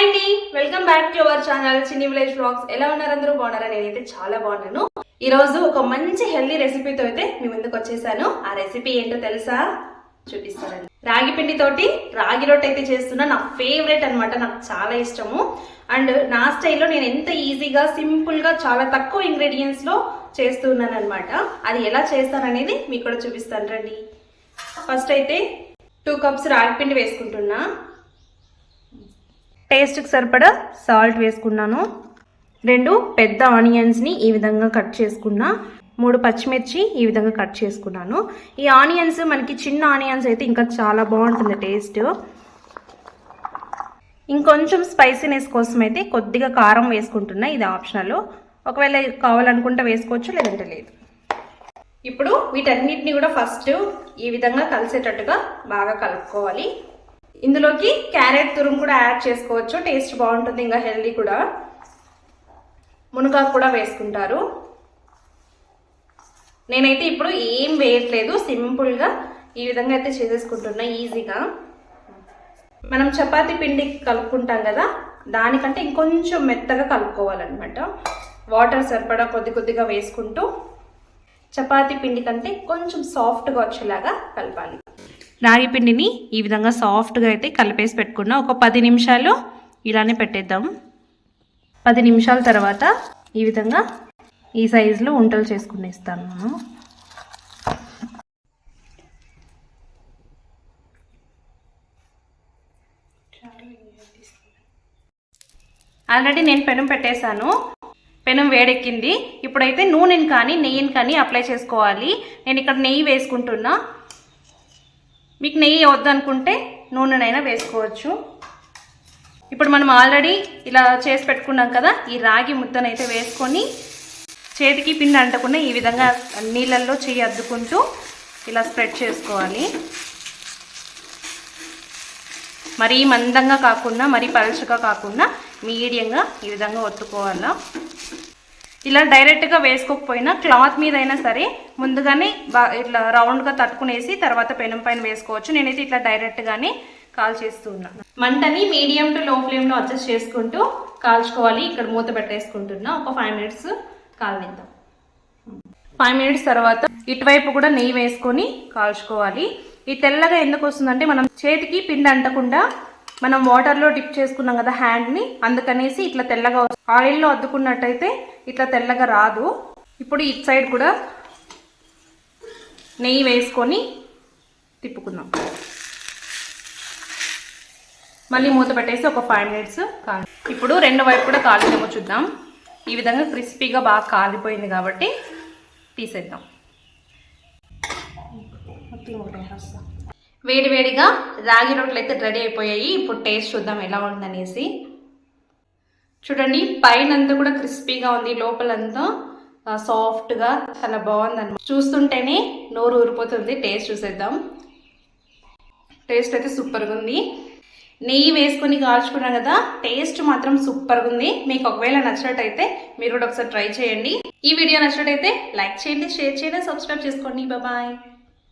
Hi అండి, welcome back to our channel చిన్ని village vlogs. ఎలా ఉన్నారు అందరూ? బాగున్నారా? నేనైతే చాలా బాగున్నాను. ఈ రోజు ఒక మంచి హెల్దీ రెసిపీతో అయితే మీ ముందుకు వచ్చేసాను. ఆ రెసిపీ ఏంటో తెలుసా? చూపిస్తానండి. రాగి పిండి తోటి రాగి రొట్టె అయితే చేస్తున్నా. నా ఫేవరెట్ అనమాట, నాకు చాలా ఇష్టము. అండ్ నా స్టైల్లో నేను ఎంత ఈజీగా సింపుల్ గా చాలా తక్కువ ఇంగ్రీడియంట్స్ లో చేస్తున్నాను అనమాట. అది ఎలా చేస్తాననేది మీకు కూడా చూపిస్తాను రండి. ఫస్ట్ అయితే 2 కప్స్ రాగి పిండి వేసుకుంటున్నా. టేస్ట్కి సరిపడా సాల్ట్ వేసుకున్నాను. 2 పెద్ద ఆనియన్స్ని ఈ విధంగా కట్ చేసుకున్నా. 3 పచ్చిమిర్చి ఈ విధంగా కట్ చేసుకున్నాను. ఈ ఆనియన్స్ మనకి చిన్న ఆనియన్స్ అయితే ఇంకా చాలా బాగుంటుంది టేస్ట్. ఇంకొంచెం స్పైసీనెస్ కోసం అయితే కొద్దిగా కారం వేసుకుంటున్నా. ఇది ఆప్షనల్, ఒకవేళ కావాలనుకుంటే వేసుకోవచ్చు, లేదంటే లేదు. ఇప్పుడు వీటన్నిటిని కూడా ఫస్ట్ ఈ విధంగా కలిసేటట్టుగా బాగా కలుపుకోవాలి. ఇందులోకి క్యారెట్ తురుము కూడా యాడ్ చేసుకోవచ్చు, టేస్ట్ బాగుంటుంది, ఇంకా హెల్దీ కూడా. మునగాకు కూడా వేసుకుంటారు. నేనైతే ఇప్పుడు ఏం వేయట్లేదు, సింపుల్గా ఈ విధంగా అయితే చేసేసుకుంటున్నా ఈజీగా. మనం చపాతీ పిండి కలుపుకుంటాం కదా, దానికంటే ఇంకొంచెం మెత్తగా కలుపుకోవాలన్నమాట. వాటర్ సరిపడా కొద్ది కొద్దిగా వేసుకుంటూ చపాతీ పిండి కంటే కొంచెం సాఫ్ట్గా వచ్చేలాగా కలపాలి. రాగి పిండిని ఈ విధంగా సాఫ్ట్గా అయితే కలిపేసి పెట్టుకున్నా. ఒక 10 నిమిషాలు ఇలానే పెట్టేద్దాం. 10 నిమిషాల తర్వాత ఈ విధంగా ఈ సైజులో ఉంటలు చేసుకునేస్తాను నేను. ఆల్రెడీ నేను పెనం పెట్టేశాను. పెనం వేడెక్కింది. ఇప్పుడైతే నూనెని కానీ నెయ్యిని కానీ అప్లై చేసుకోవాలి. నేను ఇక్కడ నెయ్యి వేసుకుంటున్నా. మీకు నెయ్యి వద్దనుకుంటే నూనెనైనా వేసుకోవచ్చు. ఇప్పుడు మనం ఆల్రెడీ ఇలా చేసి పెట్టుకున్నాం కదా, ఈ రాగి ముద్దనైతే వేసుకొని చేతికి పిండి అంటకుండా ఈ విధంగా నీళ్ళల్లో చెయ్యి అద్దుకుంటూ ఇలా స్ప్రెడ్ చేసుకోవాలి. మరీ మందంగా కాకుండా మరీ పలుచగా కాకుండా మీడియంగా ఈ విధంగా ఒత్తుకోవాలా. ఇలా డైరెక్ట్గా వేసుకోకపోయినా క్లాత్ మీద అయినా సరే ముందుగానే ఇట్లా రౌండ్గా తట్టుకునేసి తర్వాత పెనం పైన వేసుకోవచ్చు. నేనైతే ఇట్లా డైరెక్ట్గానే కాల్చేస్తున్నాను. మంటని మీడియం టు లో ఫ్లేమ్లో అడ్జస్ట్ చేసుకుంటూ కాల్చుకోవాలి. ఇక్కడ మూత పెట్టేసుకుంటున్నా. ఒక 5 మినిట్స్ కాలనిద్దాం. 5 మినిట్స్ తర్వాత ఇటువైపు కూడా నెయ్యి వేసుకొని కాల్చుకోవాలి. ఈ తెల్లగా ఎందుకు వస్తుందంటే మనం చేతికి పిండి అంటకుండా మనం వాటర్లో డిప్ చేసుకున్నాం కదా హ్యాండ్ని, అందుకనేసి ఇట్లా తెల్లగా ఆయిల్లో అద్దుకున్నట్టయితే ఇట్లా తెల్లగా రాదు. ఇప్పుడు ఇటు సైడ్ కూడా నెయ్యి వేసుకొని తిప్పుకుందాం. మళ్ళీ మూత పెట్టేసి ఒక 5 మినిట్స్ కాలి. ఇప్పుడు 2 వైపు కూడా కాలిదేమో చూద్దాం. ఈ విధంగా క్రిస్పీగా బాగా కాలిపోయింది కాబట్టి తీసేద్దాం. వేడివేడిగా రాగి రొట్టెలు అయితే రెడీ అయిపోయాయి. ఇప్పుడు టేస్ట్ చూద్దాం ఎలా ఉందనేసి. చూడండి, పైన అంతా కూడా క్రిస్పీగా ఉంది, లోపలంతా సాఫ్ట్గా చాలా బాగుంది అన్నమాట. చూస్తుంటేనే నోరు ఊరిపోతుంది. టేస్ట్ చూసేద్దాం. టేస్ట్ అయితే సూపర్గా ఉంది. నెయ్యి వేసుకొని కాల్చుకున్నాం కదా, టేస్ట్ మాత్రం సూపర్గా ఉంది. మీకు ఒకవేళ నచ్చినట్టయితే మీరు కూడా ఒకసారి ట్రై చేయండి. ఈ వీడియో నచ్చినట్టయితే లైక్ చేయండి, షేర్ చేయండి, సబ్స్క్రైబ్ చేసుకోండి. బాయ్.